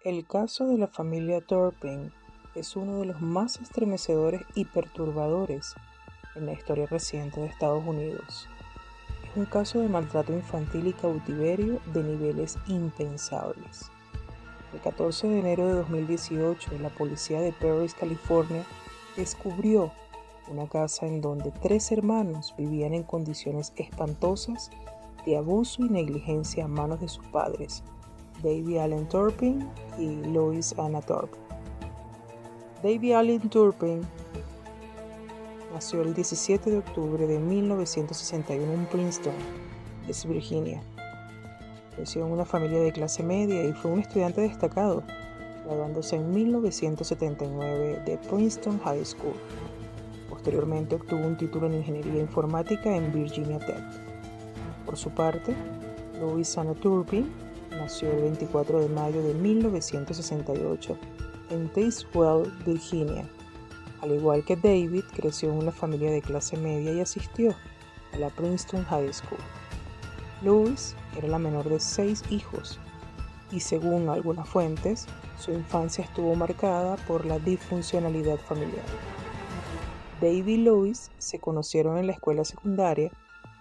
El caso de la familia Turpin es uno de los más estremecedores y perturbadores en la historia reciente de Estados Unidos. Es un caso de maltrato infantil y cautiverio de niveles impensables. El 14 de enero de 2018, la policía de Perris, California, descubrió una casa en donde 3 hermanos vivían en condiciones espantosas de abuso y negligencia a manos de sus padres, Davy Allen Turpin y Lois Anna Turpin. Davy Allen Turpin nació el 17 de octubre de 1961 en Princeton, West Virginia. Creció en una familia de clase media y fue un estudiante destacado, graduándose en 1979 de Princeton High School. Posteriormente obtuvo un título en Ingeniería Informática en Virginia Tech. Por su parte, Lois Anna Turpin nació el 24 de mayo de 1968 en Tazewell, Virginia. Al igual que David, creció en una familia de clase media y asistió a la Princeton High School. Lois era la menor de 6 hijos y, según algunas fuentes, su infancia estuvo marcada por la disfuncionalidad familiar. David y Lois se conocieron en la escuela secundaria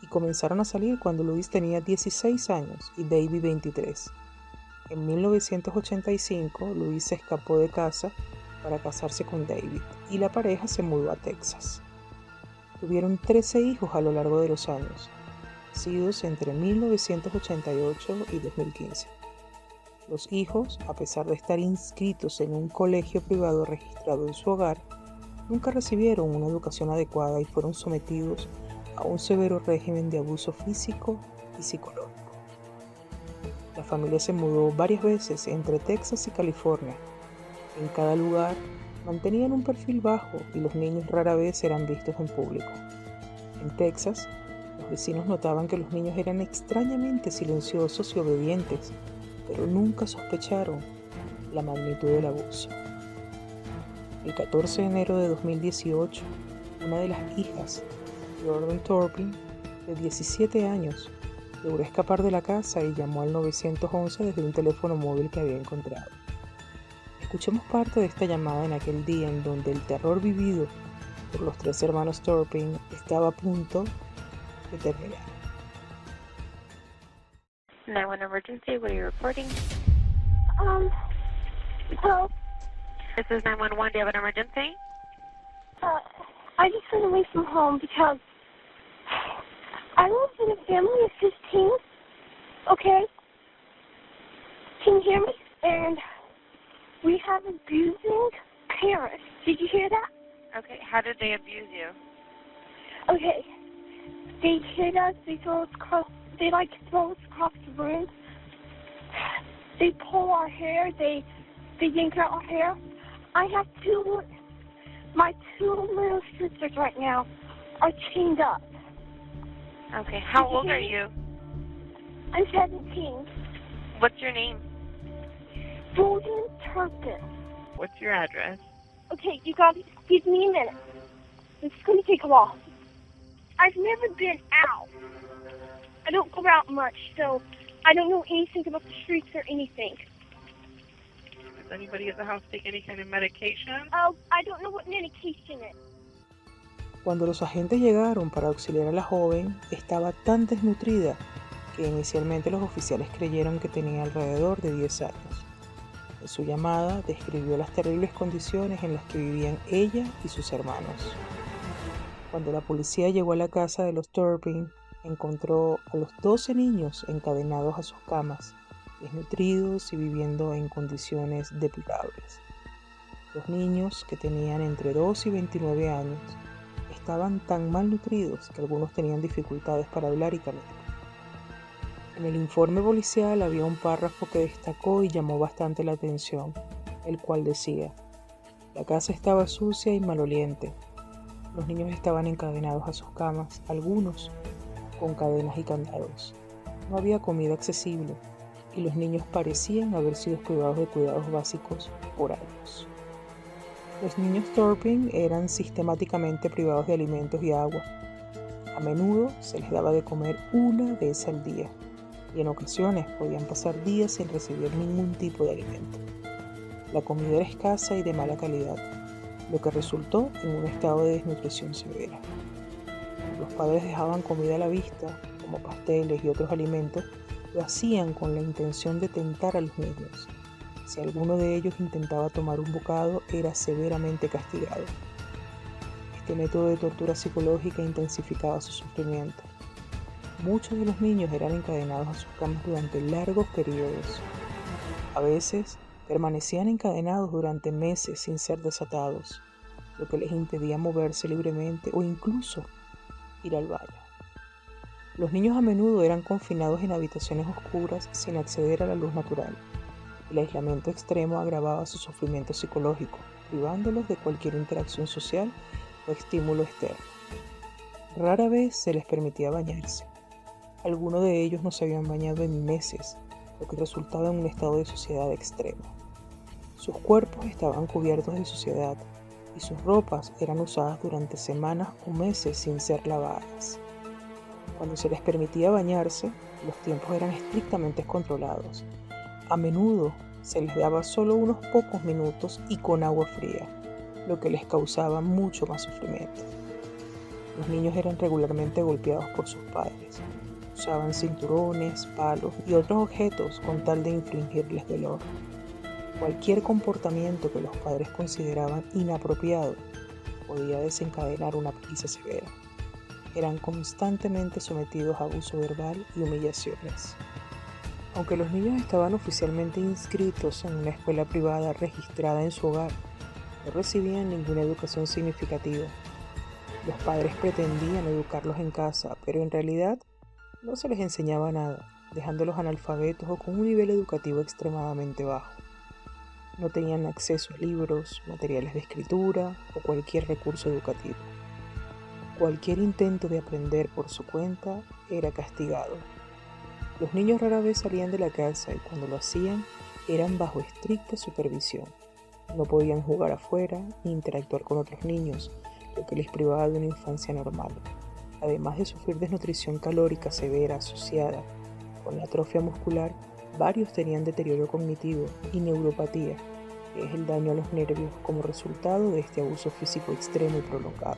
y comenzaron a salir cuando Lois tenía 16 años y David 23. En 1985, Lois se escapó de casa para casarse con David y la pareja se mudó a Texas. Tuvieron 13 hijos a lo largo de los años, nacidos entre 1988 y 2015. Los hijos, a pesar de estar inscritos en un colegio privado registrado en su hogar, nunca recibieron una educación adecuada y fueron sometidos a un severo régimen de abuso físico y psicológico. La familia se mudó varias veces entre Texas y California. En cada lugar mantenían un perfil bajo y los niños rara vez eran vistos en público. En Texas, los vecinos notaban que los niños eran extrañamente silenciosos y obedientes, pero nunca sospecharon la magnitud del abuso. El 14 de enero de 2018, una de las hijas, Jordan Turpin, de 17 años, logró escapar de la casa y llamó al 911 desde un teléfono móvil que había encontrado. Escuchemos parte de esta llamada en aquel día en donde el terror vivido por los 3 hermanos Turpin estaba a punto de terminar. 911 emergency, what are you reporting? Hello. This is 911, do you have an emergency? I just went away from home because I live in a family of 15. Okay? Can you hear me? And we have abusing parents. Did you hear that? Okay, how did they abuse you? Okay. They hit us. They throw us across. They like to throw us across the room. They pull our hair. They yank out our hair. I have my 2 little sisters right now are chained up. Okay, how old are you? I'm 17. What's your name? Jordan Turpin. What's your address? Okay, you gotta give me a minute. This is gonna take a while. I've never been out. I don't go out much, so I don't know anything about the streets or anything. Does anybody at the house take any kind of medication? Oh, I don't know what medication is. Cuando los agentes llegaron para auxiliar a la joven, estaba tan desnutrida que inicialmente los oficiales creyeron que tenía alrededor de 10 años. En su llamada describió las terribles condiciones en las que vivían ella y sus hermanos. Cuando la policía llegó a la casa de los Turpin, encontró a los 12 niños encadenados a sus camas, desnutridos y viviendo en condiciones deplorables. Los niños, que tenían entre 2 y 29 años, estaban tan malnutridos que algunos tenían dificultades para hablar y caminar. En el informe policial había un párrafo que destacó y llamó bastante la atención, el cual decía: la casa estaba sucia y maloliente. Los niños estaban encadenados a sus camas, algunos con cadenas y candados. No había comida accesible y los niños parecían haber sido privados de cuidados básicos por años. Los niños Turpin eran sistemáticamente privados de alimentos y agua. A menudo se les daba de comer una vez al día y en ocasiones podían pasar días sin recibir ningún tipo de alimento. La comida era escasa y de mala calidad, lo que resultó en un estado de desnutrición severa. Los padres dejaban comida a la vista, como pasteles y otros alimentos, lo hacían con la intención de tentar a los niños. Si alguno de ellos intentaba tomar un bocado, era severamente castigado. Este método de tortura psicológica intensificaba su sufrimiento. Muchos de los niños eran encadenados a sus camas durante largos periodos. A veces permanecían encadenados durante meses sin ser desatados, lo que les impedía moverse libremente o incluso ir al baño. Los niños a menudo eran confinados en habitaciones oscuras sin acceder a la luz natural. El aislamiento extremo agravaba su sufrimiento psicológico, privándolos de cualquier interacción social o estímulo externo. Rara vez se les permitía bañarse. Algunos de ellos no se habían bañado en meses, lo que resultaba en un estado de suciedad extrema. Sus cuerpos estaban cubiertos de suciedad y sus ropas eran usadas durante semanas o meses sin ser lavadas. Cuando se les permitía bañarse, los tiempos eran estrictamente controlados. A menudo se les daba solo unos pocos minutos y con agua fría, lo que les causaba mucho más sufrimiento. Los niños eran regularmente golpeados por sus padres. Usaban cinturones, palos y otros objetos con tal de infligirles dolor. Cualquier comportamiento que los padres consideraban inapropiado podía desencadenar una paliza severa. Eran constantemente sometidos a abuso verbal y humillaciones. Aunque los niños estaban oficialmente inscritos en una escuela privada registrada en su hogar, no recibían ninguna educación significativa. Los padres pretendían educarlos en casa, pero en realidad no se les enseñaba nada, dejándolos analfabetos o con un nivel educativo extremadamente bajo. No tenían acceso a libros, materiales de escritura o cualquier recurso educativo. Cualquier intento de aprender por su cuenta era castigado. Los niños rara vez salían de la casa y cuando lo hacían eran bajo estricta supervisión. No podían jugar afuera ni interactuar con otros niños, lo que les privaba de una infancia normal. Además de sufrir desnutrición calórica severa asociada con la atrofia muscular, varios tenían deterioro cognitivo y neuropatía, que es el daño a los nervios como resultado de este abuso físico extremo y prolongado.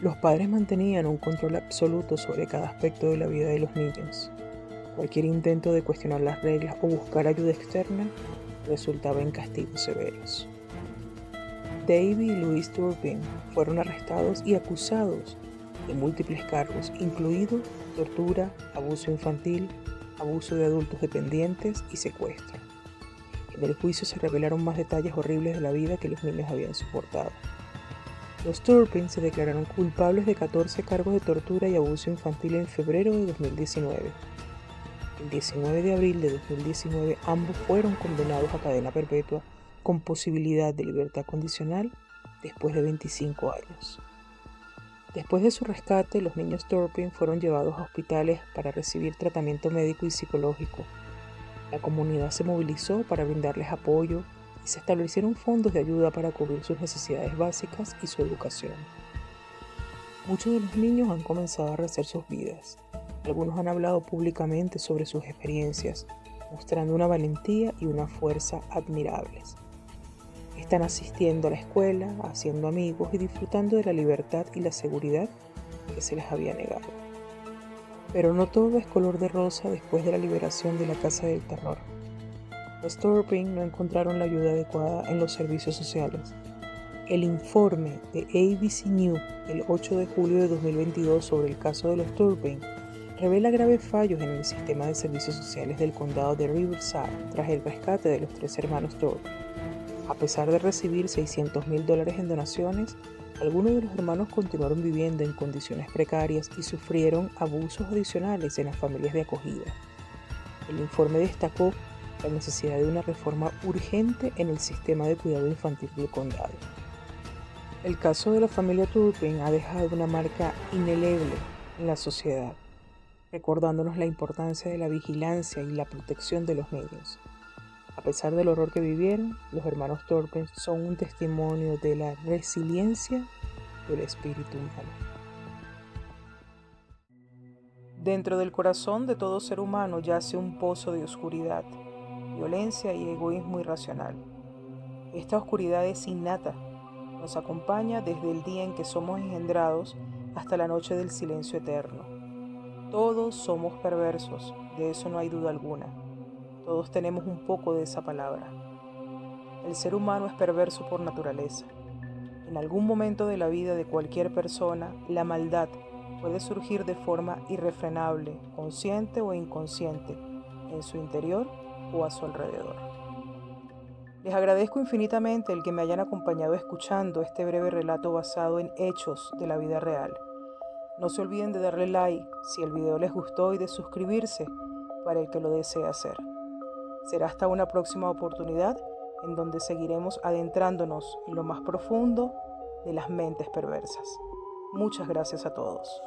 Los padres mantenían un control absoluto sobre cada aspecto de la vida de los niños. Cualquier intento de cuestionar las reglas o buscar ayuda externa resultaba en castigos severos. David y Louise Turpin fueron arrestados y acusados de múltiples cargos, incluido tortura, abuso infantil, abuso de adultos dependientes y secuestro. En el juicio se revelaron más detalles horribles de la vida que los niños habían soportado. Los Turpin se declararon culpables de 14 cargos de tortura y abuso infantil en febrero de 2019. El 19 de abril de 2019 ambos fueron condenados a cadena perpetua con posibilidad de libertad condicional después de 25 años. Después de su rescate, los niños Turpin fueron llevados a hospitales para recibir tratamiento médico y psicológico. La comunidad se movilizó para brindarles apoyo y se establecieron fondos de ayuda para cubrir sus necesidades básicas y su educación. Muchos de los niños han comenzado a rehacer sus vidas. Algunos han hablado públicamente sobre sus experiencias, mostrando una valentía y una fuerza admirables. Están asistiendo a la escuela, haciendo amigos y disfrutando de la libertad y la seguridad que se les había negado. Pero no todo es color de rosa después de la liberación de la Casa del Terror. Los Turpin no encontraron la ayuda adecuada en los servicios sociales. El informe de ABC News del 8 de julio de 2022 sobre el caso de los Turpin revela graves fallos en el sistema de servicios sociales del condado de Riverside tras el rescate de los 3 hermanos Turpin. A pesar de recibir $600,000 en donaciones, algunos de los hermanos continuaron viviendo en condiciones precarias y sufrieron abusos adicionales en las familias de acogida. El informe destacó la necesidad de una reforma urgente en el sistema de cuidado infantil del condado. El caso de la familia Turpin ha dejado una marca indeleble en la sociedad, recordándonos la importancia de la vigilancia y la protección de los niños. A pesar del horror que vivieron, los hermanos Turpin son un testimonio de la resiliencia del espíritu humano. Dentro del corazón de todo ser humano yace un pozo de oscuridad, violencia y egoísmo irracional. Esta oscuridad es innata, nos acompaña desde el día en que somos engendrados hasta la noche del silencio eterno. Todos somos perversos, de eso no hay duda alguna. Todos tenemos un poco de esa palabra. El ser humano es perverso por naturaleza. En algún momento de la vida de cualquier persona, la maldad puede surgir de forma irrefrenable, consciente o inconsciente, en su interior o a su alrededor. Les agradezco infinitamente el que me hayan acompañado escuchando este breve relato basado en hechos de la vida real. No se olviden de darle like si el video les gustó y de suscribirse para el que lo desee hacer. Será hasta una próxima oportunidad en donde seguiremos adentrándonos en lo más profundo de las mentes perversas. Muchas gracias a todos.